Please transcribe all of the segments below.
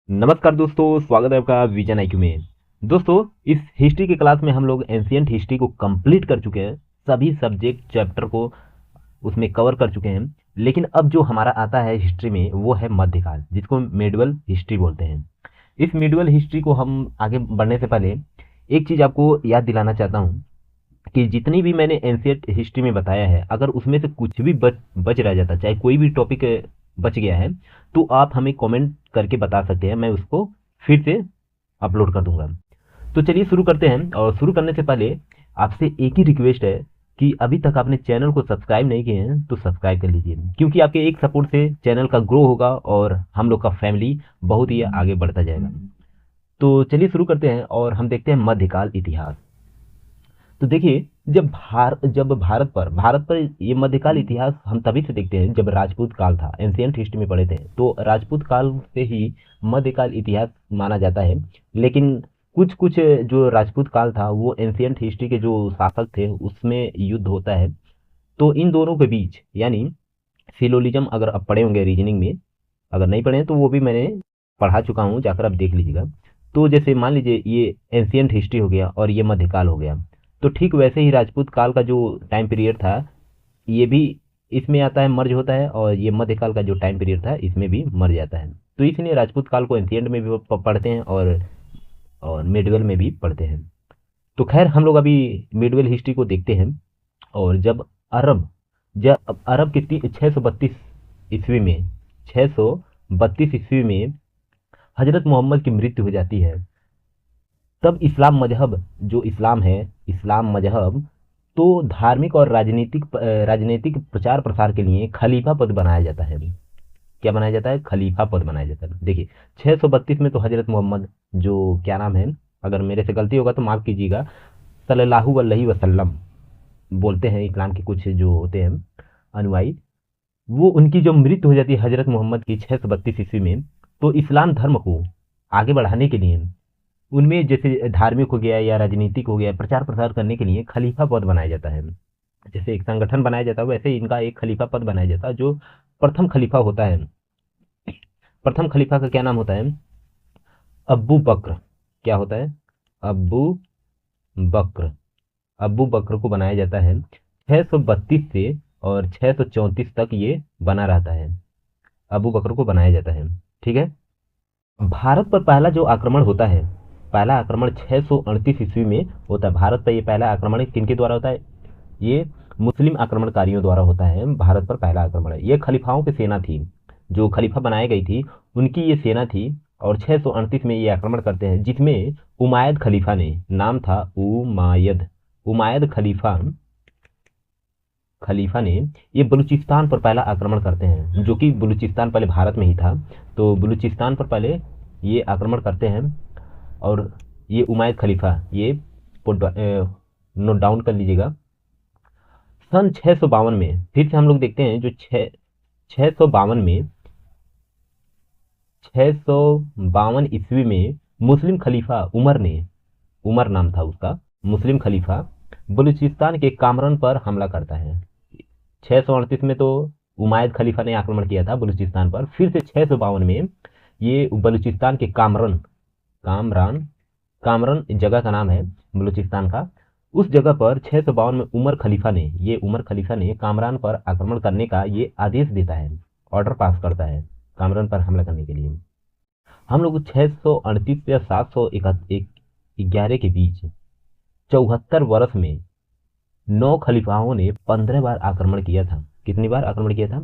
नमस्कार दोस्तों, स्वागत है आपका विजन आईक्यू में। दोस्तों, इस हिस्ट्री की क्लास में हम लोग एंशियंट हिस्ट्री को कंप्लीट कर चुके हैं। सभी सब्जेक्ट चैप्टर को उसमें कवर कर चुके हैं। लेकिन अब जो हमारा आता है हिस्ट्री में वो है मध्यकाल, जिसको मेडिवल हिस्ट्री बोलते हैं। इस मेडिवल हिस्ट्री को हम आगे बढ़ने से पहले एक चीज़ आपको याद दिलाना चाहता हूँ कि जितनी भी मैंने एंशियंट हिस्ट्री में बताया है, अगर उसमें से कुछ भी बच रह जाता, चाहे कोई भी टॉपिक बच गया है, तो आप हमें कमेंट करके बता सकते हैं। मैं उसको फिर से अपलोड कर दूंगा। तो चलिए शुरू करते हैं। और शुरू करने से पहले आपसे एक ही रिक्वेस्ट है कि अभी तक आपने चैनल को सब्सक्राइब नहीं किए हैं तो सब्सक्राइब कर लीजिए, क्योंकि आपके एक सपोर्ट से चैनल का ग्रो होगा और हम लोग का फैमिली बहुत ही आगे बढ़ता जाएगा। तो चलिए शुरू करते हैं और हम देखते हैं मध्यकाल इतिहास। तो देखिए, जब भारत पर ये मध्यकाल इतिहास हम तभी से देखते हैं जब राजपूत काल था। एंशियंट हिस्ट्री में पढ़े थे तो राजपूत काल से ही मध्यकाल इतिहास माना जाता है। लेकिन कुछ कुछ जो राजपूत काल था वो एंशियंट हिस्ट्री के जो शासक थे उसमें युद्ध होता है। तो इन दोनों के बीच, यानी फिलोलिज्म, अगर आप पढ़े होंगे रीजनिंग में, अगर नहीं पढ़े हैं तो वो भी मैंने पढ़ा चुका हूँ, जाकर आप देख लीजिएगा। तो जैसे मान लीजिए ये एंशियंट हिस्ट्री हो गया और ये मध्यकाल हो गया, तो ठीक वैसे ही राजपूत काल का जो टाइम पीरियड था ये भी इसमें आता है, मर्ज होता है, और ये मध्यकाल का जो टाइम पीरियड था इसमें भी मर जाता है। तो इसलिए राजपूत काल को एंशियंट में भी पढ़ते हैं और मिडवल में भी पढ़ते हैं। तो खैर, हम लोग अभी मिडवल हिस्ट्री को देखते हैं। और अरब जब अरब की 632 ईस्वी में 632 ईस्वी में हजरत मोहम्मद की मृत्यु हो जाती है, तब इस्लाम मजहब, जो इस्लाम है, इस्लाम मजहब, तो धार्मिक और राजनीतिक प्रचार प्रसार के लिए खलीफा पद बनाया जाता है। क्या बनाया जाता है? खलीफा पद बनाया जाता है। देखिए, 632 में तो हजरत मोहम्मद, जो क्या नाम है, अगर मेरे से गलती होगा तो माफ़ कीजिएगा, सल्लल्लाहु अलैहि वसल्लम बोलते हैं इस्लाम के कुछ जो होते हैं अनुयायी, वो उनकी जो मृत्यु हो जाती है हजरत मोहम्मद की 632 ईस्वी में, तो इस्लाम धर्म को आगे बढ़ाने के लिए उनमें जैसे धार्मिक हो गया या राजनीतिक हो गया, प्रचार प्रसार करने के लिए खलीफा पद बनाया जाता है। जैसे एक संगठन बनाया जाता है वैसे ही इनका एक खलीफा पद बनाया जाता है, जो प्रथम खलीफा होता है। प्रथम खलीफा का क्या नाम होता है? अब्बू बक्र। क्या होता है? अब्बू बक्र। अब्बू बक्र को बनाया जाता है 632 से, और 634 तक ये बना रहता है। अबू बकर को बनाया जाता है। ठीक है। भारत पर पहला जो आक्रमण होता है, पहला आक्रमण 638 ईस्वी में होता है। भारत पर ये पहला आक्रमण किनके द्वारा होता है? ये मुस्लिम आक्रमणकारियों द्वारा होता है। भारत पर पहला आक्रमण है, ये खलीफाओं की सेना थी, जो खलीफा बनाई गई थी उनकी ये सेना थी। और 638 में ये आक्रमण करते हैं, जिसमें उमायद खलीफा ने, नाम था उमायद, उमायद खलीफा खलीफा ने ये बलूचिस्तान पर पहला आक्रमण करते हैं, जो कि बलूचिस्तान पहले भारत में ही था। तो बलूचिस्तान पर पहले ये आक्रमण करते हैं। और ये उमायद खलीफा, ये नोट डाउन कर लीजिएगा। सन 652 में फिर से हम लोग देखते हैं, जो 652 में 652 ईस्वी में मुस्लिम खलीफा उमर ने, उमर नाम था उसका, मुस्लिम खलीफा बलूचिस्तान के कामरन पर हमला करता है। 638 में तो उमायद खलीफा ने आक्रमण किया था बलूचिस्तान पर। फिर से 652 में ये बलूचिस्तान के कामरन, कामरान, कामरन जगह का नाम है बलूचिस्तान का, उस जगह पर 652 में ये उमर खलीफा ने कामरान पर आक्रमण करने का ये आदेश देता है, ऑर्डर पास करता है कामरान पर हमला करने के लिए। हम लोग 638 या 711 के बीच 74 वर्ष में 9 खलीफाओं ने 15 बार आक्रमण किया था। कितनी बार आक्रमण किया था?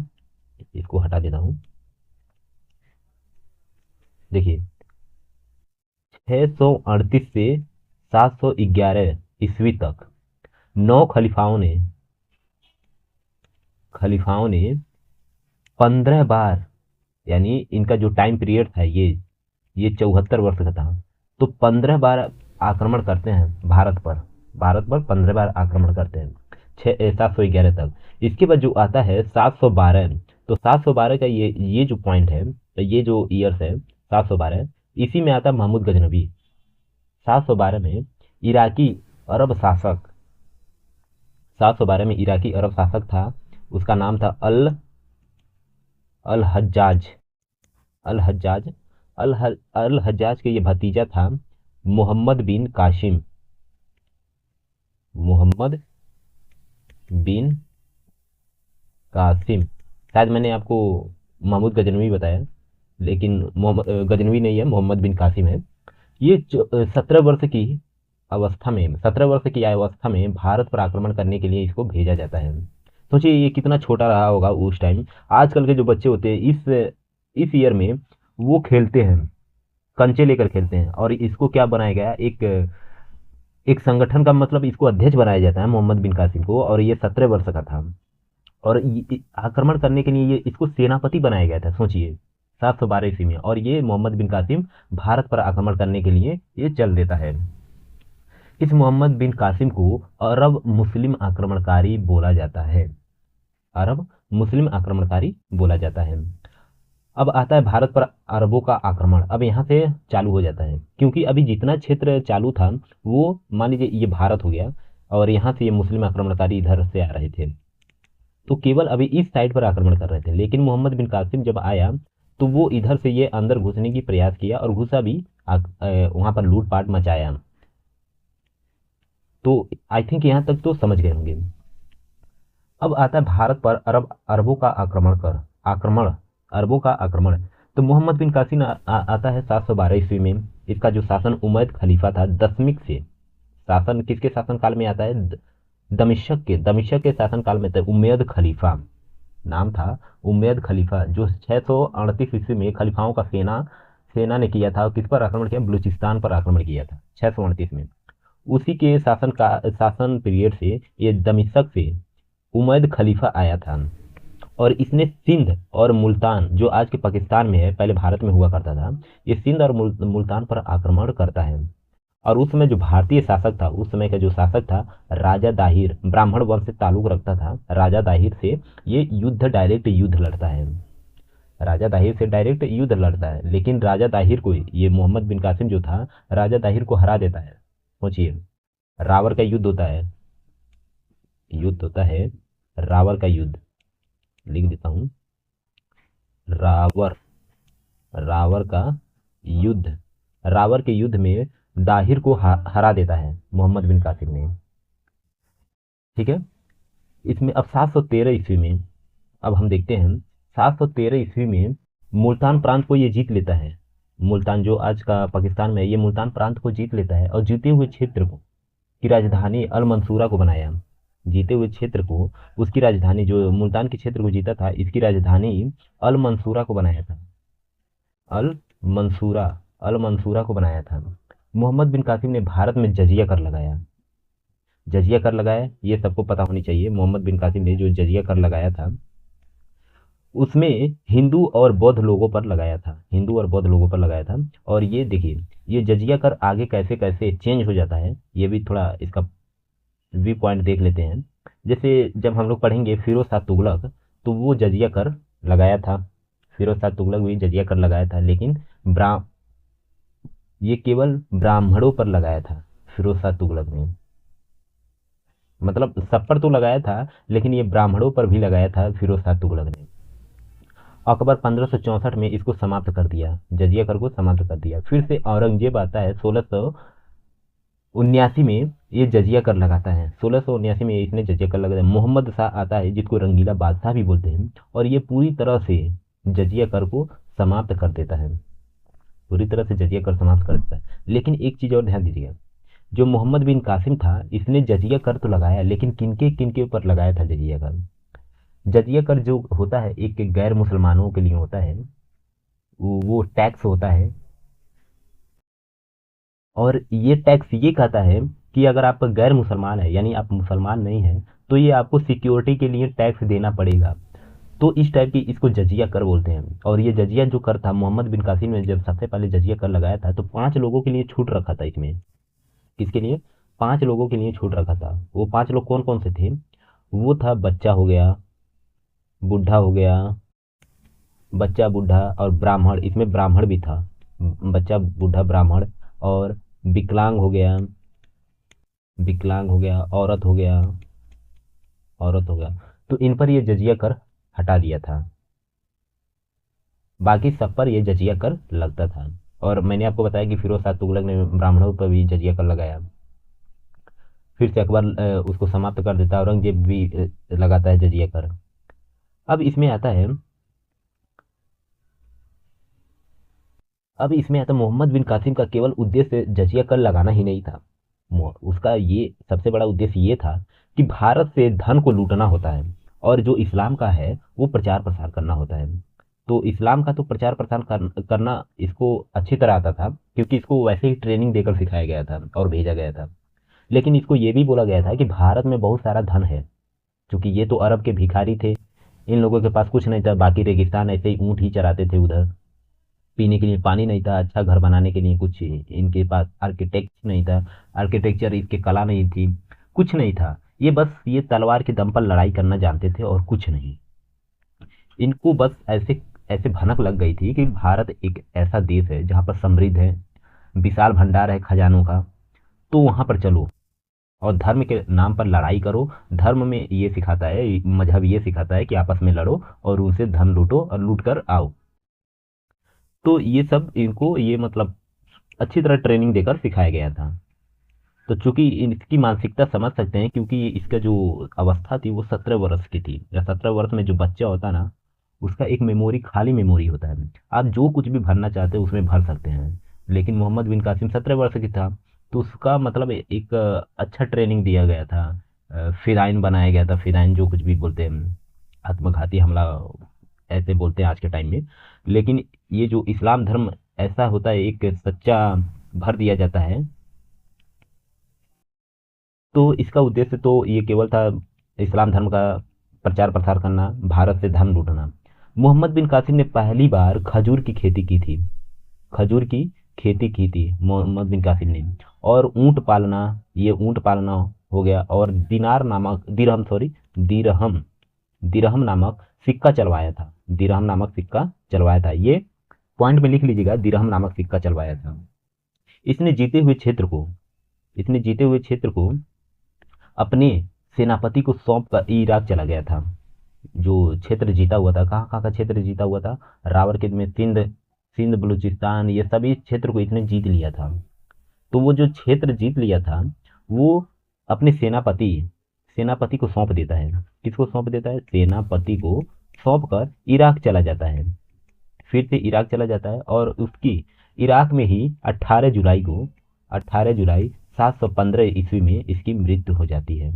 इसको हटा देता हूं। देखिए, 638 से 711 ईस्वी तक 9 खलीफाओं ने 15 बार, यानी इनका जो टाइम पीरियड था ये 74 वर्ष का था, तो 15 बार आक्रमण करते हैं भारत पर 15 बार आक्रमण करते हैं 711 तक। इसके बाद जो आता है 712, तो 712 का ये जो पॉइंट है, तो ये जो ईयर्स है 712, इसी में आता है महमूद गजनबी। 712 में इराकी अरब शासक 712 में इराकी अरब शासक था, उसका नाम था अल अल हज्जाज, अल हज्जाज अल हज्जाज के ये भतीजा था मोहम्मद बिन कासिम। मोहम्मद बिन कासिम, शायद मैंने आपको महमूद गजनवी बताया, लेकिन मोहम्मद गजनवी नहीं है, मोहम्मद बिन कासिम है। ये 17 वर्ष की अवस्था में, 17 वर्ष की अवस्था में भारत पर आक्रमण करने के लिए इसको भेजा जाता है। सोचिए ये कितना छोटा रहा होगा उस टाइम। आजकल के जो बच्चे होते हैं इस ईयर में वो खेलते हैं, कंचे लेकर खेलते हैं, और इसको क्या बनाया गया, एक संगठन का मतलब इसको अध्यक्ष बनाया जाता है मोहम्मद बिन कासिम को, और ये 17 वर्ष का था। और आक्रमण करने के लिए ये इसको सेनापति बनाया गया था, सोचिए 712 ईस्वी में। और ये मोहम्मद बिन कासिम भारत पर आक्रमण करने के लिए ये चल देता है। इस मोहम्मद बिन कासिम को अरब मुस्लिम आक्रमणकारी बोला जाता है। अरब मुस्लिम आक्रमणकारी बोला जाता है। अब आता है भारत पर अरबों का आक्रमण। अब यहाँ से चालू हो जाता है, क्योंकि अभी जितना क्षेत्र चालू था वो मान लीजिए ये भारत हो गया, और यहाँ से ये मुस्लिम आक्रमणकारी इधर से आ रहे थे, तो केवल अभी इस साइड पर आक्रमण कर रहे थे। लेकिन मोहम्मद बिन कासिम जब आया तो वो इधर से ये अंदर घुसने की प्रयास किया, और घुसा भी, वहां पर लूटपाट मचाया। तो आई थिंक यहाँ तक तो समझ गए होंगे। अब आता है भारत पर अरबों का आक्रमण, अरबों का आक्रमण। तो मोहम्मद बिन कासिम आता है 712 ईस्वी में। इसका जो शासन उमैद खलीफा था दशमिक से, शासन किसके शासन काल में आता है, दमिश्क के शासन काल में था उमैद खलीफा, नाम था उमैद खलीफा, जो 638 ईस्वी में खलीफाओं का सेना ने किया था। किस पर आक्रमण किया, बलूचिस्तान पर आक्रमण किया था 638 में। उसी के शासन पीरियड से ये दमिश्क से उमैद खलीफा आया था, और इसने सिंध और मुल्तान, जो आज के पाकिस्तान में है, पहले भारत में हुआ करता था, ये सिंध और मुल्तान पर आक्रमण करता है। और उस समय जो भारतीय शासक था, उस समय का जो शासक था राजा दाहिर, ब्राह्मण वंश से ताल्लुक रखता था, राजा दाहिर से ये डायरेक्ट युद्ध लड़ता है। राजा दाहिर से डायरेक्ट युद्ध लड़ता है, लेकिन राजा दाहिर को, ये मोहम्मद बिन कासिम जो था, राजा दाहिर को हरा देता है। सोचिए, रावर का युद्ध होता है, रावर का युद्ध, लिख देता हूं, रावर, रावर का युद्ध, रावर के युद्ध में दाहिर को हरा देता है मोहम्मद बिन कासिम ने। ठीक है, इसमें अब 713 ईस्वी में, अब हम देखते हैं 713 ईस्वी में मुल्तान प्रांत को ये जीत लेता है। मुल्तान जो आज का पाकिस्तान में है, ये मुल्तान प्रांत को जीत लेता है, और जीते हुए क्षेत्र को की राजधानी अल मंसूरा को बनाया। जीते हुए क्षेत्र को, उसकी राजधानी, जो मुल्तान के क्षेत्र को जीता था, इसकी राजधानी अल मंसूरा को बनाया था। अल मंसूरा, अल मंसूरा को बनाया था। मोहम्मद बिन कासिम ने भारत में जजिया कर लगाया। जजिया कर लगाया, ये सबको पता होनी चाहिए। मोहम्मद बिन कासिम ने जो जजिया कर लगाया था, उसमें हिंदू और बौद्ध लोगों पर लगाया था, हिंदू और बौद्ध लोगों पर लगाया था। और ये देखिए, ये जजिया कर आगे कैसे कैसे चेंज हो जाता है, ये भी थोड़ा इसका व्यू पॉइंट देख लेते हैं। जैसे जब हम लोग पढ़ेंगे फिरोज शाह तुगलक, तो वो जजिया कर लगाया था, फिरोज शाह तुगलक भी जजिया कर लगाया था, लेकिन ये केवल ब्राह्मणों पर लगाया था फिरोज शाह तुगलक ने। मतलब सब पर तो लगाया था, लेकिन ये ब्राह्मणों पर भी लगाया था फिरोज शाह तुगलक ने। अकबर 1564 में इसको समाप्त कर दिया, जजिया कर को समाप्त कर दिया। फिर से औरंगजेब आता है 1679 में, ये जजिया कर लगाता है। 1679 में इसने जजिया कर लगाया। मोहम्मद शाह आता है, जिसको रंगीला बादशाह भी बोलते हैं, और ये पूरी तरह से जजिया कर को समाप्त कर देता है, पूरी तरह से जजिया कर समाप्त कर देता है। लेकिन एक चीज़ और ध्यान दीजिएगा, जो मोहम्मद बिन कासिम था, इसने जजिया कर तो लगाया, लेकिन किनके किनके ऊपर लगाया था जजिया कर। जजिया कर जो होता है, एक गैर मुसलमानों के लिए होता है, वो टैक्स होता है। और ये टैक्स ये कहता है कि अगर आप गैर मुसलमान है, यानी आप मुसलमान नहीं है, तो ये आपको सिक्योरिटी के लिए टैक्स देना पड़ेगा। तो इस टाइप की इसको जजिया कर बोलते हैं। और ये जजिया जो कर था, मोहम्मद बिन कासिम ने जब सबसे पहले जजिया कर लगाया था, तो 5 लोगों के लिए छूट रखा था इसमें। किसके लिए, 5 लोगों के लिए छूट रखा था। वो 5 लोग कौन कौन से थे, वो था बच्चा हो गया, बूढ़ा हो गया, बच्चा बूढ़ा और ब्राह्मण, इसमें ब्राह्मण भी था, बच्चा बूढ़ा ब्राह्मण, और विकलांग हो गया, विकलांग हो गया, औरत हो गया, औरत हो गया। तो इन पर ये जजिया कर हटा दिया था। बाकी सब पर ये जजिया कर लगता था। और मैंने आपको बताया कि फिरोज शाह तुगलक ने ब्राह्मणों पर भी जजिया कर लगाया। फिर से अकबर उसको समाप्त कर देता है, औरंगजेब भी लगाता है जजिया कर। अब इसमें आता है मोहम्मद बिन कासिम का केवल उद्देश्य जजिया कर लगाना ही नहीं था। उसका ये सबसे बड़ा उद्देश्य ये था कि भारत से धन को लूटना होता है, और जो इस्लाम का है वो प्रचार प्रसार करना होता है। तो इस्लाम का तो प्रचार प्रसार करना इसको अच्छी तरह आता था, क्योंकि इसको वैसे ही ट्रेनिंग देकर सिखाया गया था और भेजा गया था। लेकिन इसको ये भी बोला गया था कि भारत में बहुत सारा धन है, क्योंकि ये तो अरब के भिखारी थे, इन लोगों के पास कुछ नहीं था, बाकी रेगिस्तान ऐसे ही ऊँट ही चराते थे उधर। पीने के लिए पानी नहीं था, अच्छा घर बनाने के लिए कुछ इनके पास आर्किटेक्ट नहीं था, आर्किटेक्चर इसके कला नहीं थी, कुछ नहीं था। ये बस ये तलवार के दम पर लड़ाई करना जानते थे और कुछ नहीं। इनको बस ऐसे ऐसे भनक लग गई थी कि भारत एक ऐसा देश है जहाँ पर समृद्ध है, विशाल भंडार है खजानों का, तो वहाँ पर चलो और धर्म के नाम पर लड़ाई करो। धर्म में ये सिखाता है, मजहब ये सिखाता है कि आपस में लड़ो और उनसे धन लूटो और लूट कर आओ। तो ये सब इनको ये मतलब अच्छी तरह ट्रेनिंग देकर सिखाया गया था। तो चूंकि इसकी मानसिकता समझ सकते हैं, क्योंकि इसका जो अवस्था थी वो 17 वर्ष की थी, या 17 वर्ष में जो बच्चा होता ना, उसका एक मेमोरी खाली मेमोरी होता है, आप जो कुछ भी भरना चाहते हो उसमें भर सकते हैं। लेकिन मोहम्मद बिन कासिम 17 वर्ष की था, तो उसका मतलब एक अच्छा ट्रेनिंग दिया गया था। फिराइन बनाया गया था, फिराइन जो कुछ भी बोलते हैं, आत्मघाती हमला ऐसे बोलते हैं आज के टाइम में। लेकिन ये जो इस्लाम धर्म ऐसा होता है, एक सच्चा भर दिया जाता है। तो इसका उद्देश्य तो ये केवल था इस्लाम धर्म का प्रचार प्रसार करना, भारत से धन लूटना। मोहम्मद बिन कासिम ने पहली बार खजूर की खेती की थी, खजूर की खेती की थी मोहम्मद बिन कासिम ने। और ऊंट पालना, ये ऊंट पालना हो गया, और दिनार नामक दिरहम सॉरी दिरहम दिरहम नामक सिक्का चलवाया था, दिरहम नामक सिक्का चलवाया था। ये पॉइंट में लिख लीजिएगा, दिरहम नामक सिक्का चलवाया था। इसने जीते हुए क्षेत्र को इसने जीते हुए क्षेत्र को अपने सेनापति को सौंप कर इराक चला गया था। जो क्षेत्र जीता हुआ था, कहाँ कहाँ का क्षेत्र जीता हुआ था, रावरकेद में सिंध, सिंध बलूचिस्तान, ये सभी क्षेत्र को इसने जीत लिया था। तो वो जो क्षेत्र जीत लिया था, वो अपने सेनापति सेनापति को सौंप देता है। किसको सौंप देता है? सेनापति को सौंप कर इराक चला जाता है। फिर से इराक चला जाता है, और उसकी इराक में ही 18 जुलाई 715 ईस्वी में इसकी मृत्यु हो जाती है।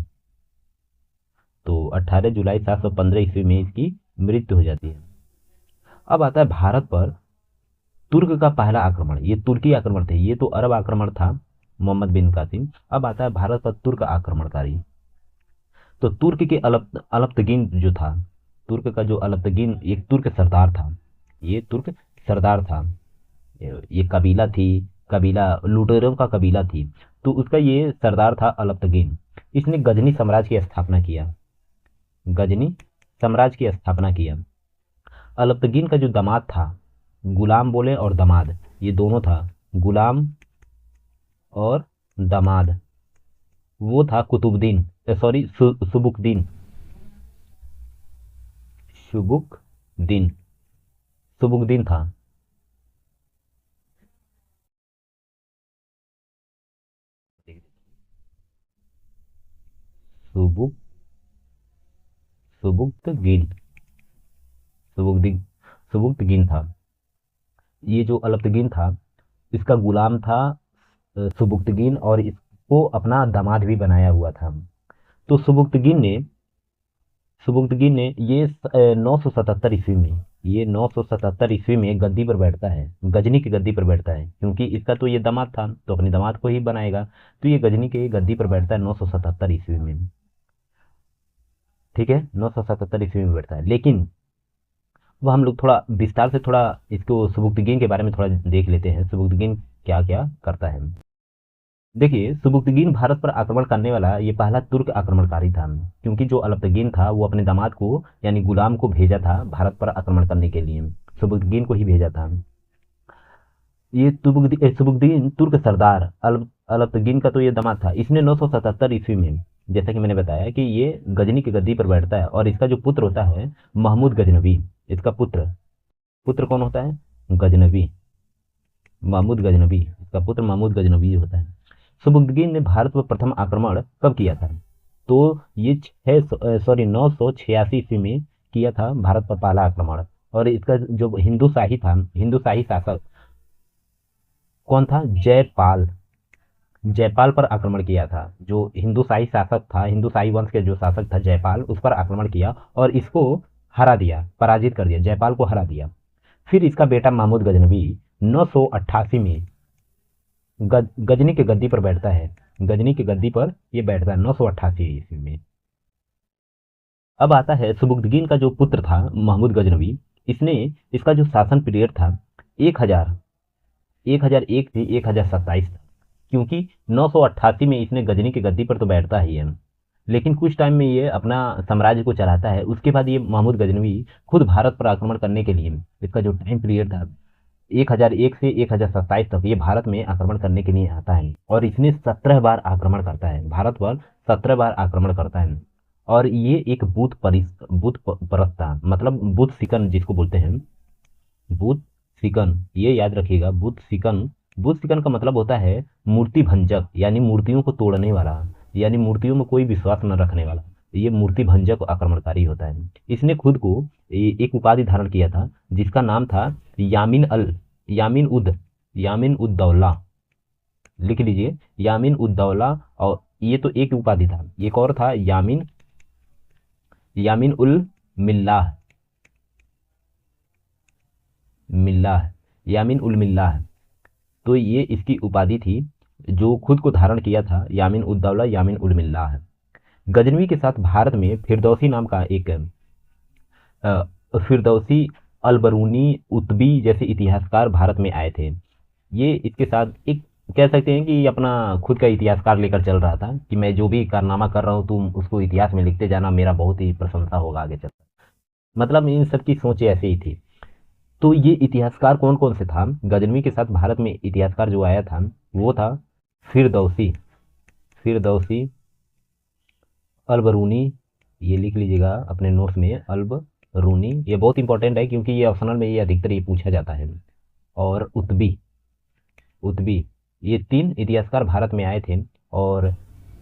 तो 18 जुलाई 715 ईस्वी में इसकी मृत्यु हो जाती है। अब आता है भारत पर तुर्क का पहला आक्रमण। ये तुर्की आक्रमण थे, ये तो अरब आक्रमण था मोहम्मद बिन कासिम। अब आता है भारत पर तुर्क आक्रमणकारी। तो तुर्क के अलप्तगिन जो था, तुर्क का जो अलप्तगिन एक तुर्क सरदार था, ये तुर्क सरदार था, ये कबीला थी, कबीला लुटेरों का कबीला थी। तो उसका ये सरदार था अलप्तगिन। इसने गजनी साम्राज्य की स्थापना किया, गजनी साम्राज्य की स्थापना किया। अलप्तगिन का जो दामाद था, गुलाम बोले और दामाद, ये दोनों था, गुलाम और दामाद, वो था कुतुबुद्दीन, सॉरी सुबुकदीन, सुबुकदीन सुबुकदीन था। सुबुक सुबुक्तगिन सुबुकदीन सुबुक्तगिन था। ये जो अलप्तगिन था, इसका गुलाम था सुबुक्तगिन, और इसको अपना दामाद भी बनाया हुआ था। तो सुबुक्तगिन ने ये 977 ईस्वी में, ये 977 ईस्वी में गद्दी पर बैठता है, गजनी की गद्दी पर बैठता है, क्योंकि इसका तो ये दामाद था तो अपने दामाद को ही बनाएगा। तो ये गजनी के गद्दी पर बैठता है 977 ईस्वी में। ठीक है, 977 ईस्वी में बैठता है। लेकिन वह हम लोग थोड़ा विस्तार से थोड़ा इसको सुबुक्तगिन के बारे में थोड़ा देख लेते हैं, सुबुक्तगिन क्या क्या करता है। देखिए, सुबुक्तगिन भारत पर आक्रमण करने वाला ये पहला तुर्क आक्रमणकारी था, क्योंकि जो अलप्तगिन था वो अपने दामाद को यानी गुलाम को भेजा था भारत पर आक्रमण करने के लिए, सुबुक्तगिन को ही भेजा था। ये सुबुक्तगिन तुर्क सरदार अलप्तगिन का तो ये दामाद था। इसने 977 ईस्वी में, जैसा कि मैंने बताया कि ये गजनी की गद्दी पर बैठता है, और इसका जो पुत्र होता है महमूद गजनवी, इसका पुत्र पुत्र कौन होता है? गजनवी, महमूद गजनवी, इसका पुत्र महमूद गजनवी होता है। सुबुक्तगीन ने भारत पर प्रथम आक्रमण कब किया था? तो ये 986 ईस्वी में किया था भारत पर पहला आक्रमण। और इसका जो हिंदू शाही था, हिंदू शाही शासक कौन था? जयपाल, जयपाल पर आक्रमण किया था। जो हिंदू शाही शासक था, हिंदू शाही वंश के जो शासक था जयपाल, उस पर आक्रमण किया और इसको हरा दिया, पराजित कर दिया, जयपाल को हरा दिया। फिर इसका बेटा महमूद गजनवी 988 में गजनी की गद्दी पर बैठता है, गजनी की गद्दी पर ये बैठता है 988 ईस्वी में। अब आता है सुबुक्तगीन का जो पुत्र था महमूद गजनवी, इसने इसका जो शासन पीरियड था 1001 से 1027 तक, क्योंकि 988 में इसने गजनी की गद्दी पर तो बैठता ही है, लेकिन कुछ टाइम में ये अपना साम्राज्य को चलाता है। उसके बाद ये महमूद गजनवी खुद भारत पर आक्रमण करने के लिए, इसका जो टाइम पीरियड था 1001 से 1027 तक, ये भारत में आक्रमण करने के लिए आता है और इसने 17 बार आक्रमण करता है, भारत पर 17 बार आक्रमण करता है। और ये एक बुत परस्त था, मतलब बुत सिकन जिसको बोलते हैं, बुत सिकन, ये याद रखिएगा, बुत सिकन। बुत सिकन का मतलब होता है मूर्ति भंजक, यानी मूर्तियों को तोड़ने वाला, यानी मूर्तियों में कोई विश्वास न रखने वाला, ये मूर्ति भंजक आक्रमणकारी होता है। इसने खुद को एक उपाधि धारण किया था जिसका नाम था यामिन उद दौला, लिख लीजिए, यामिन उद दौला। और ये तो एक उपाधि था, एक और था यामिन उल मिल्लाह, यामिन उल मिल्लाह। तो ये इसकी उपाधि थी जो खुद को धारण किया था, यामिन उद दौला, यामिन उल मिल्लाह। गजनवी के साथ भारत में फिरदौसी नाम का एक फिरदौसी, अलबरूनी, उतबी जैसे इतिहासकार भारत में आए थे। ये इसके साथ एक कह सकते हैं कि अपना खुद का इतिहासकार लेकर चल रहा था कि मैं जो भी कारनामा कर रहा हूँ तुम उसको इतिहास में लिखते जाना, मेरा बहुत ही प्रशंसा होगा आगे चलकर, मतलब इन सब की सोच ऐसे ही थी। तो ये इतिहासकार कौन कौन से था? गजनवी के साथ भारत में इतिहासकार जो आया था वो था फिरदौसी, अलबरूनी, ये लिख लीजिएगा अपने नोट्स में, अलबरूनी, ये बहुत इंपॉर्टेंट है क्योंकि ये ऑप्शनल में ये अधिकतर ये पूछा जाता है। और उतबी, ये 3 इतिहासकार भारत में आए थे। और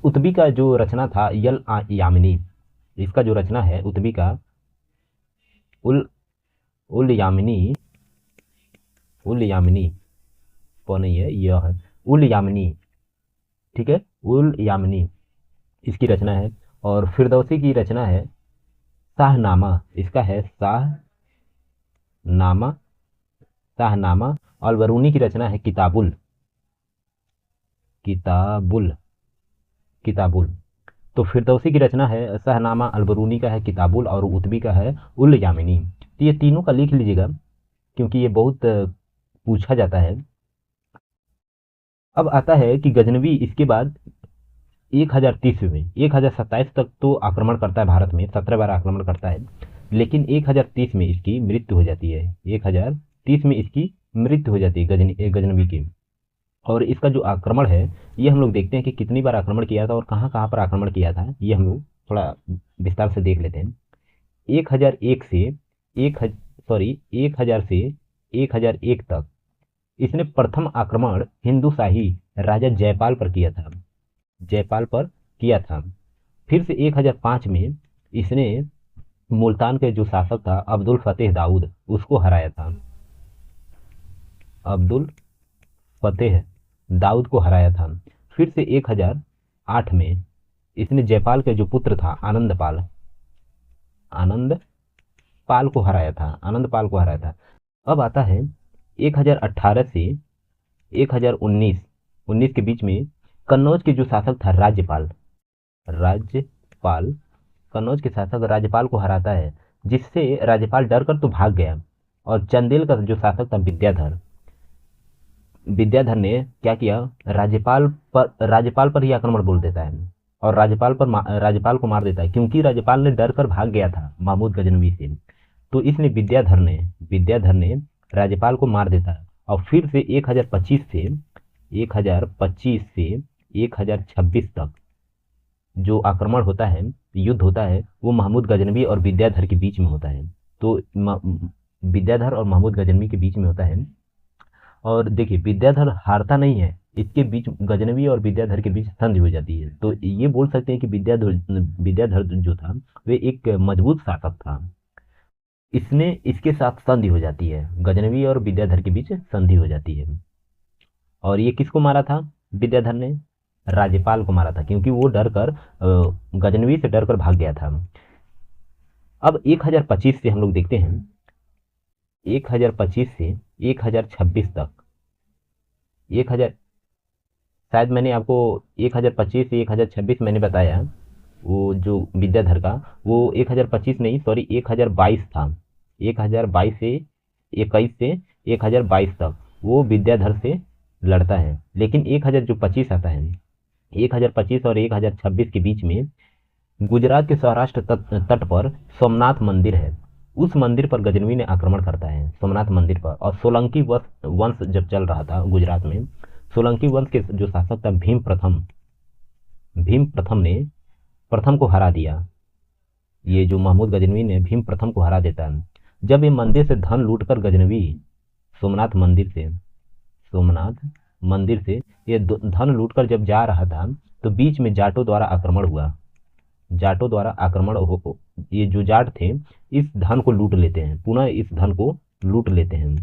उतबी का जो रचना था यामिनी, इसका जो रचना है उतबी का, उल यामिनी कौन नहीं है, यह है उल यामिनी, ठीक है, उल यामिनी इसकी रचना है। और फिरदौसी की रचना है शाहनामा, इसका है शाहनामा। अलबरूनी की रचना है किताबुल। तो फिरदौसी की रचना है शाहनामा, अलबरूनी का है किताबुल और उतबी का है उल यामिनी। तो ये तीनों का लिख लीजिएगा क्योंकि ये बहुत पूछा जाता है। अब आता है कि गजनवी इसके बाद 1030 में 1027 तक तो आक्रमण करता है भारत में, 17 बार आक्रमण करता है, लेकिन 1030 में इसकी मृत्यु हो जाती है, 1030 में इसकी मृत्यु हो जाती है गजनवी की। और इसका जो आक्रमण है ये हम लोग देखते हैं कि कितनी बार आक्रमण किया था और कहाँ कहाँ पर आक्रमण किया था, ये हम लोग थोड़ा विस्तार से देख लेते हैं। 1001 से 1001 तक इसने प्रथम आक्रमण हिंदू शाही राजा जयपाल पर किया था। फिर से 1005 में इसने मुल्तान के जो शासक था अब्दुल फतेह दाऊद, उसको हराया था, अब्दुल फतेह दाऊद को हराया था। फिर से 1008 में इसने जयपाल के जो पुत्र था आनंद पाल को हराया था। अब आता है 1018 से 1019 के बीच में कन्नौज के जो शासक था राज्यपाल, कन्नौज के शासक राज्यपाल को हराता है, जिससे राज्यपाल डर कर तो भाग गया। और चंदेल का जो शासक था विद्याधर ने क्या किया, राज्यपाल पर ही आक्रमण बोल देता है और राज्यपाल को मार देता है, क्योंकि राज्यपाल ने डर कर भाग गया था महमूद गजनवी से। तो इसने विद्याधर ने राज्यपाल को मार देता है। और फिर से 1025 से 1026 तक जो आक्रमण होता है, युद्ध होता है, वो महमूद गजनवी और विद्याधर के बीच में होता है। तो विद्याधर और महमूद गजनवी के बीच में होता है। और देखिए विद्याधर हारता नहीं है, इसके बीच गजनवी और विद्याधर के बीच संधि हो जाती है। तो ये बोल सकते हैं कि विद्याधर जो था वे एक मजबूत शासक था। इसने इसके साथ संधि हो जाती है, गजनवी और विद्याधर के बीच संधि हो जाती है। और ये किसको मारा था विद्याधर ने? राज्यपाल को मारा था, क्योंकि वो डर कर गजनवी से डर कर भाग गया था। अब 1025 से हम लोग देखते हैं, 1025 से 1026 तक, 1000 शायद मैंने आपको 1025 से 1026 मैंने बताया, वो जो विद्याधर का वो 1025 नहीं, सॉरी 1022 था। 1022 से 21 से 1022 तक वो विद्याधर से लड़ता है। लेकिन 1025 आता है, 1025 और 1026 के बीच में गुजरात के सौराष्ट्र तट पर सोमनाथ मंदिर है। उस मंदिर पर गजनवी ने आक्रमण करता है, सोमनाथ मंदिर पर। और सोलंकी वंश जब चल रहा था गुजरात में, सोलंकी वंश के जो शासक था भीम प्रथम ने प्रथम को हरा दिया। ये जो महमूद गजनवी ने भीम प्रथम को हरा देता है। जब ये मंदिर से धन लूटकर गजनवी सोमनाथ मंदिर से ये धन लूटकर जब जा रहा था, तो बीच में जाटों द्वारा आक्रमण हुआ। जाटों द्वारा आक्रमण हो, ये जो जाट थे इस धन को लूट लेते हैं, पुनः इस धन को लूट लेते हैं।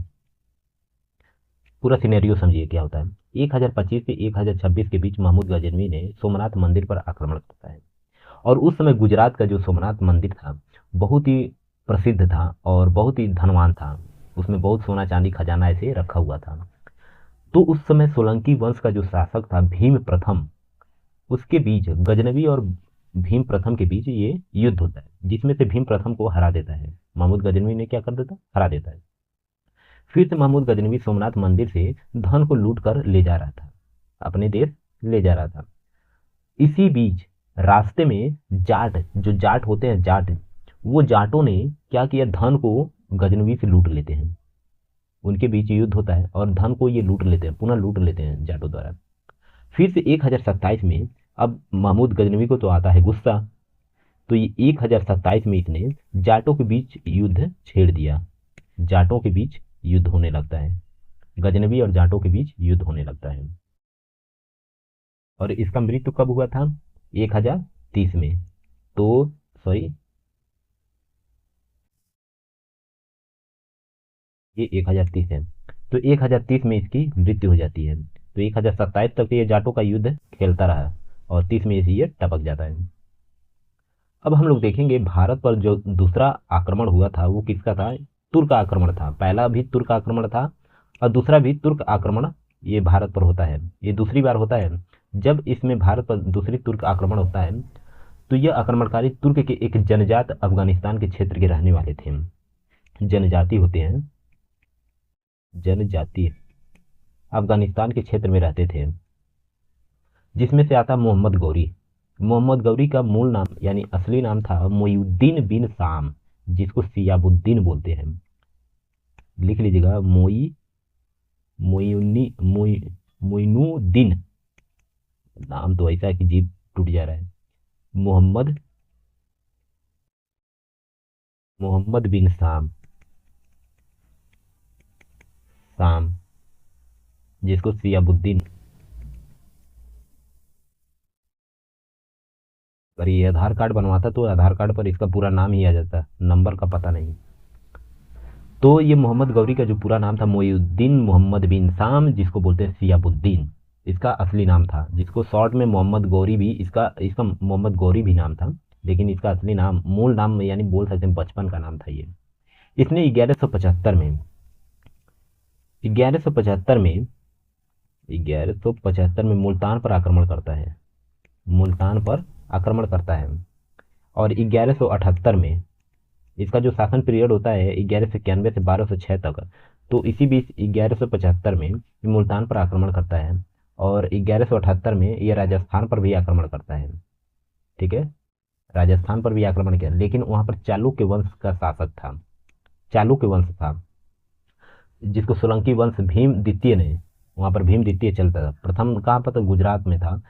पूरा सिनेरियो समझिए क्या होता है। 1025 से 1026 के बीच महमूद गजनवी ने सोमनाथ मंदिर पर आक्रमण करता है। और उस समय गुजरात का जो सोमनाथ मंदिर था बहुत ही प्रसिद्ध था और बहुत ही धनवान था, उसमें बहुत सोना चांदी खजाना ऐसे रखा हुआ था। तो उस समय सोलंकी वंश का जो शासक था भीम प्रथम, उसके बीच गजनवी और भीम प्रथम के बीच ये युद्ध होता है, जिसमें से भीम प्रथम को हरा देता है। महमूद गजनवी ने क्या कर देता? हरा देता है। फिर से महमूद गजनवी सोमनाथ मंदिर से धन को लूट कर ले जा रहा था, अपने देश ले जा रहा था। इसी बीच रास्ते में जो जाट होते हैं, वो जाटों ने क्या किया, धन को गजनवी से लूट लेते हैं। उनके बीच युद्ध होता है और धन को ये लूट लेते हैं, पुनः लूट लेते हैं जाटों द्वारा। फिर से 1027 में अब महमूद गजनवी को तो आता है गुस्सा, तो ये 1027 में इसने जाटों के बीच युद्ध छेड़ दिया। जाटों के बीच युद्ध होने लगता है, गजनवी और जाटों के बीच युद्ध होने लगता है। और इसका मृत्यु कब हुआ था? 1030 में। तो सॉरी, ये 1030 है, तो 1030 में इसकी मृत्यु हो जाती है। तो 1027 तक ये जाटों का युद्ध खेलता रहा और 30 में ये टपक जाता है। अब हम लोग देखेंगे भारत पर जो दूसरा आक्रमण हुआ था वो किसका था? तुर्क आक्रमण था। पहला भी तुर्क आक्रमण था और दूसरा भी तुर्क आक्रमण ये भारत पर होता है। ये दूसरी बार होता है जब इसमें भारत पर दूसरी तुर्क आक्रमण होता है। तो यह आक्रमणकारी तुर्क के एक जनजात अफगानिस्तान के क्षेत्र के रहने वाले थे। जनजाति होते हैं, जनजाति अफगानिस्तान के क्षेत्र में रहते थे, जिसमें से आता मोहम्मद गौरी। मोहम्मद गौरी का मूल नाम यानी असली नाम था मोइनुद्दीन बिन शाम, जिसको सियाबुद्दीन बोलते हैं। लिख लीजिएगा, मोइनुद्दीन, नाम तो ऐसा है कि जीभ टूट जा रहा है। मोहम्मद बिन शाम, जिसको सियाबुद्दीन। अगर ये आधार कार्ड बनवाता तो आधार कार्ड पर इसका पूरा नाम ही आ जाता, नंबर का पता नहीं। तो ये मोहम्मद गौरी का जो पूरा नाम था मोइनुद्दीन मोहम्मद बिन शाम, जिसको बोलते हैं सियाबुद्दीन, इसका असली नाम था, जिसको शॉर्ट में मोहम्मद गौरी भी, इसका मोहम्मद गौरी भी नाम था, लेकिन इसका असली नाम, मूल नाम यानी बोल सकते हैं बचपन का नाम था ये। इसने 1175 में 1175 में मुल्तान पर आक्रमण करता है, और 1178 में इसका जो शासन पीरियड होता है 1191 से 1206 तक। तो इसी बीच 1175 में मुल्तान पर आक्रमण करता है और 1178 में ये राजस्थान पर भी आक्रमण करता है। ठीक है, राजस्थान पर भी आक्रमण किया, लेकिन वहां पर चालुक्य वंश का शासक था, चालुक्य वंश था, जिसको सोलंकी वंश भीम द्वितीय ने, वहां पर भीम द्वितीय चलता था। प्रथम कहाँ पर था? गुजरात में था।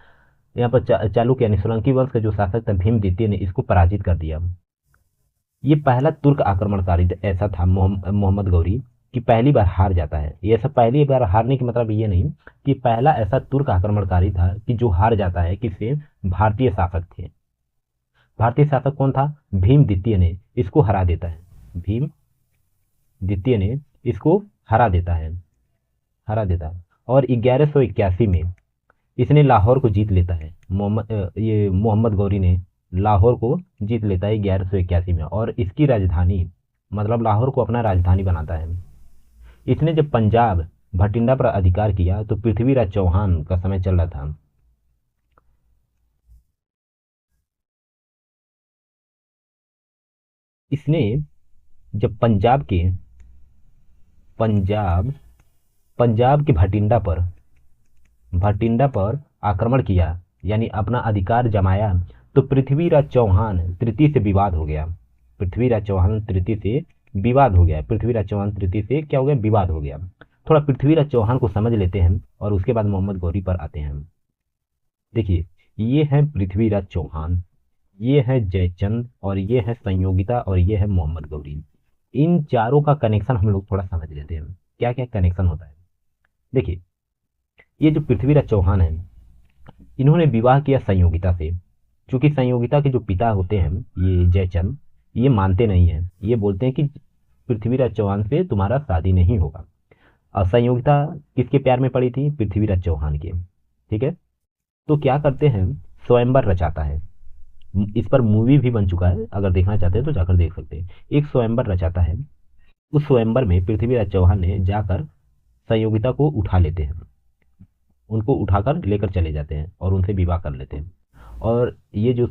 यहाँ पर चालुक्य यानी सोलंकी वंश का जो शासक था भीम द्वितीय ने इसको पराजित कर दिया। ये पहला तुर्क आक्रमणकारी ऐसा था मोहम्मद गौरी कि पहली बार हार जाता है। ये सब पहली बार हारने की मतलब ये नहीं कि पहला ऐसा तुर्क आक्रमणकारी था कि जो हार जाता है, किससे? भारतीय शासक थे। भारतीय शासक कौन था? भीम द्वितीय ने इसको हरा देता है। भीम द्वितीय ने इसको हरा देता है, हरा देता है। और 1181 में इसने लाहौर को जीत लेता है। ये मोहम्मद गौरी ने लाहौर को जीत लेता है 1181 में, और इसकी राजधानी मतलब लाहौर को अपना राजधानी बनाता है। इसने जब पंजाब भटिंडा पर अधिकार किया तो पृथ्वीराज चौहान का समय चल रहा था। इसने जब पंजाब पंजाब के भटिंडा पर आक्रमण किया, यानी अपना अधिकार जमाया, तो पृथ्वीराज चौहान तृतीय से विवाद हो गया। पृथ्वीराज चौहान तृतीय से विवाद हो गया। पृथ्वीराज चौहान तृतीय से क्या हो गया? विवाद हो गया। थोड़ा पृथ्वीराज चौहान को समझ लेते हैं और उसके बाद मोहम्मद गौरी पर आते हैं। देखिए, ये है पृथ्वीराज चौहान, ये है जयचंद, और ये है संयोगिता, और ये है मोहम्मद गौरी। इन चारों का कनेक्शन हम लोग थोड़ा समझ लेते हैं, क्या क्या कनेक्शन होता है। देखिए, ये जो पृथ्वीराज चौहान है, इन्होंने विवाह किया संयोगिता से। क्योंकि संयोगिता के जो पिता होते हैं ये जयचंद, ये मानते नहीं हैं। ये बोलते हैं कि पृथ्वीराज चौहान से तुम्हारा शादी नहीं होगा। और संयोगिता किसके प्यार में पड़ी थी? पृथ्वीराज चौहान के। ठीक है, तो क्या करते हैं, स्वयंवर रचाता है। इस पर मूवी भी बन चुका है, अगर देखना चाहते हैं तो जाकर देख सकते हैं। एक स्वयंवर रचाता है। उस स्वयंवर में पृथ्वीराज चौहान ने जाकर संयोगिता को उठा लेते हैं, उनको उठाकर लेकर चले जाते हैं और उनसे विवाह कर लेते हैं। और ये जो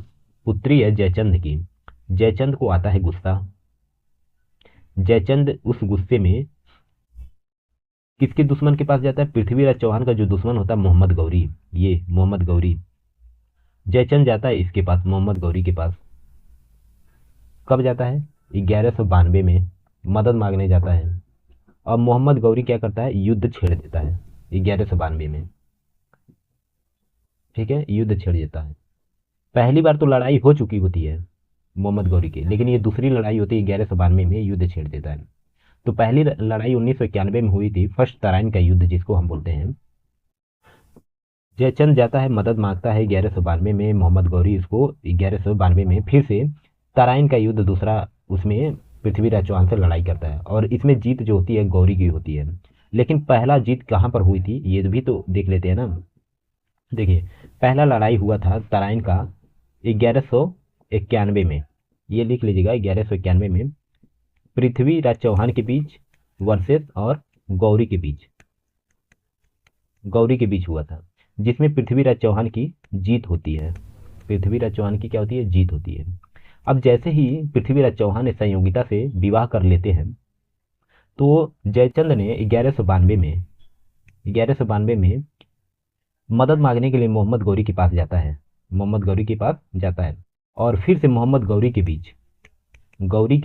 पुत्री है जयचंद की, जयचंद को आता है गुस्सा। जयचंद उस गुस्से में किसके दुश्मन के पास जाता है? पृथ्वीराज चौहान का जो दुश्मन होता है मोहम्मद गौरी, ये मोहम्मद गौरी, जयचंद जाता है इसके पास, मोहम्मद गौरी के पास। कब जाता है? 1192 में मदद मांगने जाता है। और मोहम्मद गौरी क्या करता है? युद्ध छेड़ देता है 1192 में। ठीक है, युद्ध छेड़ देता है। पहली बार तो लड़ाई हो चुकी होती है मोहम्मद गौरी की, लेकिन ये दूसरी लड़ाई होती है 1192 में, युद्ध छेड़ देता है। तो पहली लड़ाई 1991 में हुई थी, फर्स्ट तराइन का युद्ध जिसको हम बोलते हैं। जयचंद जाता है, मदद मांगता है 1192 में, मोहम्मद गौरी इसको 1192 में फिर से तराइन का युद्ध दूसरा, उसमें पृथ्वीराज चौहान से लड़ाई करता है, और इसमें जीत जो होती है गौरी की होती है। लेकिन पहला जीत कहाँ पर हुई थी ये भी तो देख लेते हैं ना। देखिए, पहला लड़ाई हुआ था तराइन का 1191 में, ये लिख लीजिएगा, 1191 में पृथ्वीराज चौहान के बीच वर्सेस और गौरी के बीच हुआ था, जिसमें पृथ्वीराज चौहान की जीत होती है। पृथ्वीराज चौहान की क्या होती है? जीत होती है। अब जैसे ही पृथ्वीराज चौहान ने संयोगिता से विवाह कर लेते हैं, तो जयचंद ने 1192 में मदद मांगने के लिए मोहम्मद गौरी के पास जाता है। मोहम्मद गौरी के पास जाता है और फिर से मोहम्मद गौरी के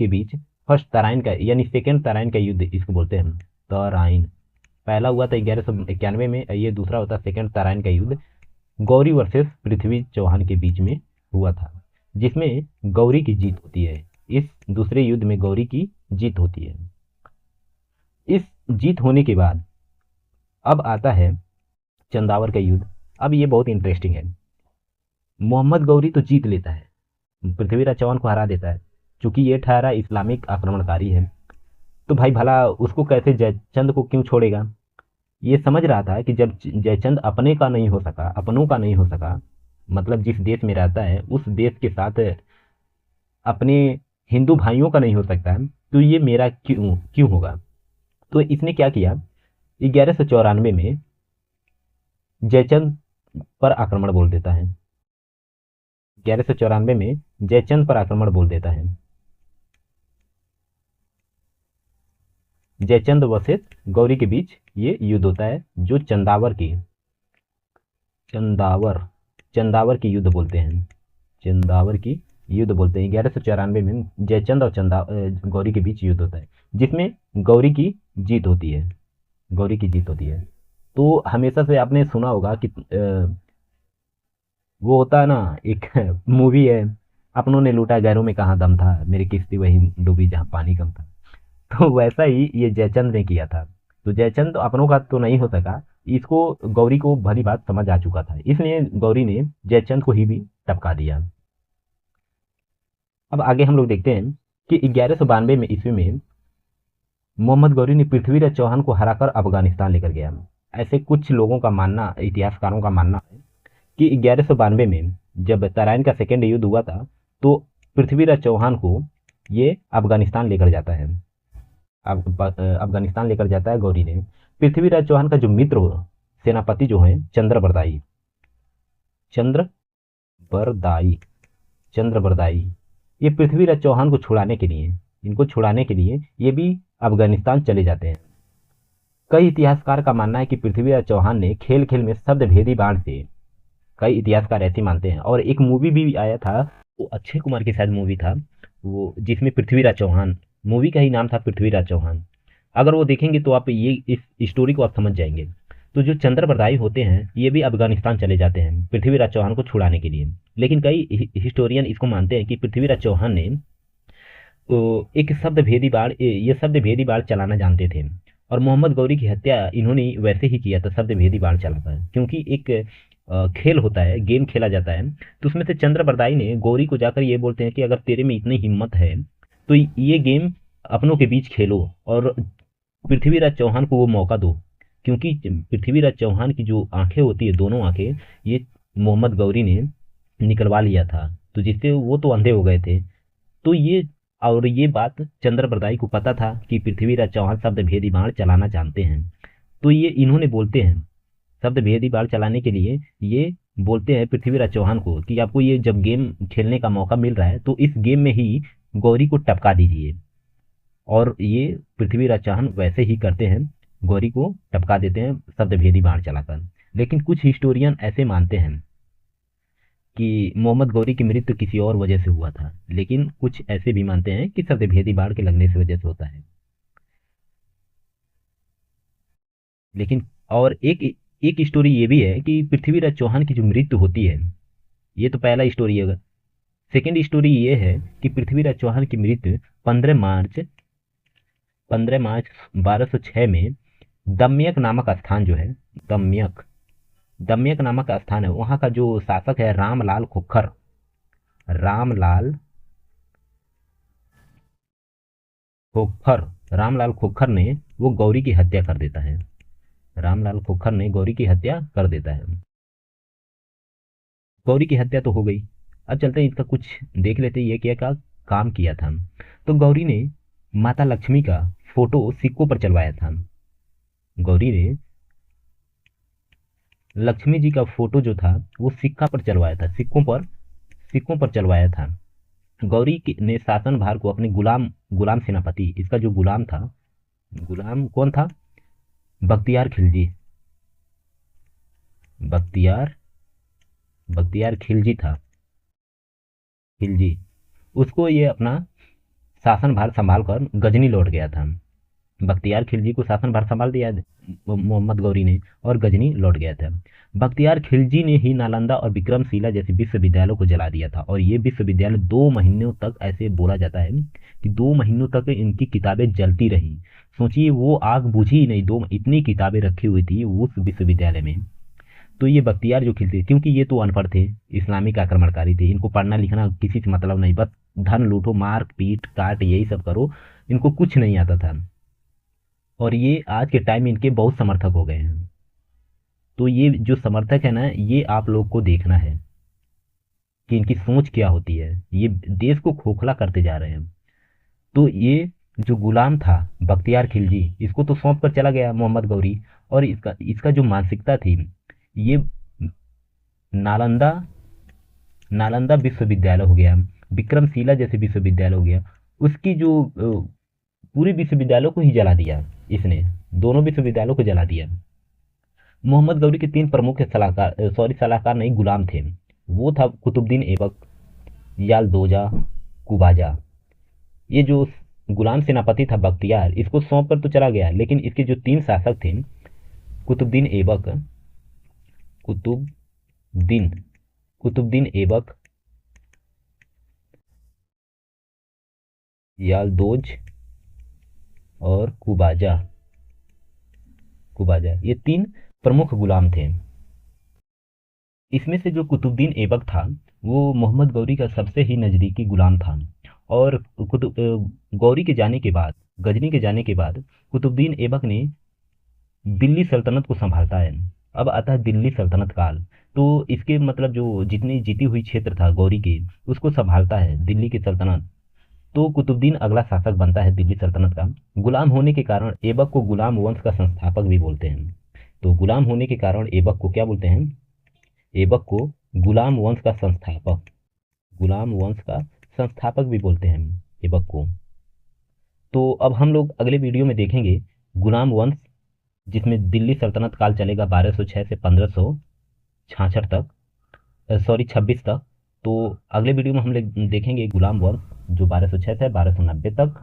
बीच फर्स्ट तराइन का, यानी सेकेंड तराइन का युद्ध इसको बोलते हैं तराइन। पहला हुआ था 1191 में, ये दूसरा होता सेकेंड तराइन का युद्ध गौरी वर्सेस पृथ्वी चौहान के बीच में हुआ था, जिसमें गौरी की जीत होती है। इस दूसरे युद्ध में गौरी की जीत होती है। इस जीत होने के बाद अब आता है चंदावर का युद्ध। अब ये बहुत इंटरेस्टिंग है। मोहम्मद गौरी तो जीत लेता है, पृथ्वीराज चौहान को हरा देता है। चूंकि ये ठहरा इस्लामिक आक्रमणकारी है, तो भाई भला उसको कैसे, जयचंद को क्यों छोड़ेगा? ये समझ रहा था कि जब जयचंद अपने का नहीं हो सका, अपनों का नहीं हो सका, मतलब जिस देश में रहता है उस देश के साथ अपने हिंदू भाइयों का नहीं हो सकता है, तो ये मेरा क्यों क्यों होगा? तो इसने क्या किया, 1194 में जयचंद पर आक्रमण बोल देता है। 1194 में जयचंद पर आक्रमण बोल देता है। जयचंद वर्सेस गौरी के बीच ये युद्ध होता है, जो चंदावर की युद्ध बोलते हैं। चंदावर की युद्ध बोलते हैं। 1194 में जयचंद और गौरी के बीच युद्ध होता है, जिसमें गौरी की जीत होती है। तो हमेशा से आपने सुना होगा कि वो होता है ना, एक मूवी है अपनों ने लूटा गैरों में कहाँ दम था, मेरी किश्ती वही डूबी जहाँ पानी कम था। तो वैसा ही ये जयचंद ने किया था। तो जयचंद अपनों का तो नहीं हो सका, इसको गौरी को भली बात समझ आ चुका था, इसलिए गौरी ने जयचंद को ही भी टपका दिया। अब आगे हम लोग देखते हैं कि 1192 में ईस्वी में मोहम्मद गौरी ने पृथ्वीराज चौहान को हराकर अफगानिस्तान लेकर गया। ऐसे कुछ लोगों का मानना, इतिहासकारों का मानना है कि 1192 में जब तराइन का सेकेंड युद्ध हुआ था, तो पृथ्वीराज चौहान को ये अफगानिस्तान लेकर जाता है। अफगानिस्तान लेकर जाता है गौरी ने। पृथ्वीराज चौहान का जो मित्र सेनापति जो है चंद्रबरदाई, चंद्रबरदाई चंद्रबरदाई ये पृथ्वीराज चौहान को छुड़ाने के लिए, इनको छुड़ाने के लिए ये भी अफगानिस्तान चले जाते हैं। कई इतिहासकार का मानना है कि पृथ्वीराज चौहान ने खेल खेल में शब्द भेदी बाण से, कई इतिहासकार ऐसे मानते हैं। और एक मूवी भी आया था, वो अक्षय कुमार के शायद मूवी था वो, जिसमें पृथ्वीराज चौहान, मूवी का ही नाम था पृथ्वीराज चौहान। अगर वो देखेंगे तो आप ये इस स्टोरी को आप समझ जाएंगे। तो जो चंद्रबरदाई होते हैं ये भी अफगानिस्तान चले जाते हैं पृथ्वीराज चौहान को छुड़ाने के लिए। लेकिन कई हिस्टोरियन इसको मानते हैं कि पृथ्वीराज चौहान ने तो एक शब्द भेदी बाढ़, ये शब्द भेदी बाढ़ चलाना जानते थे। और मोहम्मद गौरी की हत्या इन्होंने वैसे ही किया था, शब्द भेदी बाढ़ चलाकर, क्योंकि एक खेल होता है, गेम खेला जाता है। तो उसमें से चंद्रबरदाई ने गौरी को जाकर ये बोलते हैं कि अगर तेरे में इतनी हिम्मत है तो ये गेम अपनों के बीच खेलो और पृथ्वीराज चौहान को वो मौका दो। क्योंकि पृथ्वीराज चौहान की जो आंखें होती है, दोनों आंखें, ये मोहम्मद गौरी ने निकलवा लिया था, तो जिससे वो तो अंधे हो गए थे। तो ये बात चंद्रबरदाई को पता था कि पृथ्वीराज चौहान शब्द भेदी बाण चलाना जानते हैं। तो ये इन्होंने बोलते हैं, शब्द भेदी बाण चलाने के लिए ये बोलते हैं पृथ्वीराज चौहान को कि आपको ये जब गेम खेलने का मौका मिल रहा है तो इस गेम में ही गौरी को टपका दीजिए। और ये पृथ्वीराज चौहान वैसे ही करते हैं, गौरी को टपका देते हैं शब्द भेदी बाण चलाकर। लेकिन कुछ हिस्टोरियन ऐसे मानते हैं कि मोहम्मद गौरी की मृत्यु किसी और वजह से हुआ था, लेकिन कुछ ऐसे भी मानते हैं कि शब्द भेदी बाढ़ के लगने से वजह से होता है। लेकिन और एक एक स्टोरी ये भी है कि पृथ्वीराज चौहान की जो मृत्यु होती है, ये तो पहला स्टोरी है। सेकेंड स्टोरी ये है कि पृथ्वीराज चौहान की मृत्यु 15 मार्च 1206 में दम्यक नामक स्थान जो है, दम्यक दम्यक नामक स्थान है, वहाँ का जो शासक है रामलाल खोखर रामलाल खोखर ने वो गौरी की हत्या कर देता है। रामलाल खोखर ने गौरी की हत्या कर देता है। गौरी की हत्या तो हो गई, अब चलते हैं इसका कुछ देख लेते हैं ये क्या काम किया था। तो गौरी ने माता लक्ष्मी का फोटो सिक्कों पर चलवाया था। गौरी ने लक्ष्मी जी का फोटो जो था वो सिक्का पर चलवाया था, सिक्कों पर चलवाया था। गौरी ने शासन भार को अपने गुलाम सेनापति, इसका जो गुलाम था, गुलाम कौन था, बख्तियार खिलजी, बख्तियार खिलजी था, खिलजी, उसको ये अपना शासन भार संभाल कर गजनी लौट गया था। बख्तियार खिलजी को शासन भार संभाल दिया मोहम्मद गौरी ने और गजनी लौट गया था। बख्तियार खिलजी ने ही नालंदा और विक्रमशिला जैसे विश्वविद्यालयों को जला दिया था। और ये विश्वविद्यालय 2 महीनों तक, ऐसे बोला जाता है कि 2 महीनों तक इनकी किताबें जलती रही। सोचिए वो आग बुझी ही नहीं, इतनी किताबें रखी हुई थी उस विश्वविद्यालय में। तो ये बख्तियार जो खिलजी, क्योंकि ये तो अनपढ़ थे, इस्लामिक आक्रमणकारी थे, इनको पढ़ना लिखना किसी से मतलब नहीं, बस धन लूटो, मार पीट काट यही सब करो, इनको कुछ नहीं आता था। और ये आज के टाइम में इनके बहुत समर्थक हो गए हैं। तो ये जो समर्थक है ना, ये आप लोग को देखना है कि इनकी सोच क्या होती है, ये देश को खोखला करते जा रहे हैं। तो ये जो गुलाम था बख्तियार खिलजी, इसको तो सौंप कर चला गया मोहम्मद गौरी। और इसका इसका जो मानसिकता थी, ये नालंदा नालंदा विश्वविद्यालय हो गया, विक्रमशिला जैसे विश्वविद्यालय हो गया, उसकी जो पूरे विश्वविद्यालयों को ही जला दिया इसने, दोनों विश्वविद्यालयों को जला दिया। मोहम्मद गौरी के 3 प्रमुख सलाहकार नहीं, गुलाम थे। वो था कुतुबुद्दीन ऐबक, यालदोजा, कुबाजा। ये जो गुलाम सेनापति था बख्तियार, इसको सौंप कर तो चला गया, लेकिन इसके जो 3 शासक थे, कुतुबुद्दीन ऐबक, कुतुबुद्दीन ऐबक, यालदोज और कुबाजा। कुबाजा ये 3 प्रमुख गुलाम थे। इसमें से जो कुतुबुद्दीन ऐबक था वो मोहम्मद गौरी का सबसे ही नज़दीकी गुलाम था। और गौरी के जाने के बाद, गजनी के जाने के बाद कुतुबुद्दीन ऐबक ने दिल्ली सल्तनत को संभालता है। अब आता है दिल्ली सल्तनत काल। तो इसके मतलब जो जितनी जीती हुई क्षेत्र था गौरी के, उसको संभालता है दिल्ली की सल्तनत। तो कुतुबुद्दीन अगला शासक बनता है दिल्ली सल्तनत का। गुलाम होने के कारण ऐबक को गुलाम वंश का संस्थापक भी बोलते हैं। तो गुलाम होने के कारण ऐबक को क्या बोलते हैं? ऐबक को गुलाम वंश का संस्थापक, गुलाम वंश का संस्थापक भी बोलते हैं ऐबक को। तो अब हम लोग अगले वीडियो में देखेंगे गुलाम वंश, जिसमें दिल्ली सल्तनत काल चलेगा 1206 से 1566 तक, सॉरी 26 तक। तो अगले वीडियो में हम लोग देखेंगे गुलाम वंश जो 1206 से 1290 तक।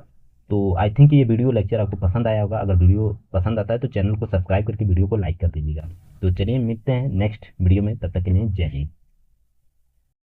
तो आई थिंक ये वीडियो लेक्चर आपको पसंद आया होगा। अगर वीडियो पसंद आता है तो चैनल को सब्सक्राइब करके वीडियो को लाइक कर दीजिएगा। तो चलिए मिलते हैं नेक्स्ट वीडियो में, तब तक के लिए जय हिंद।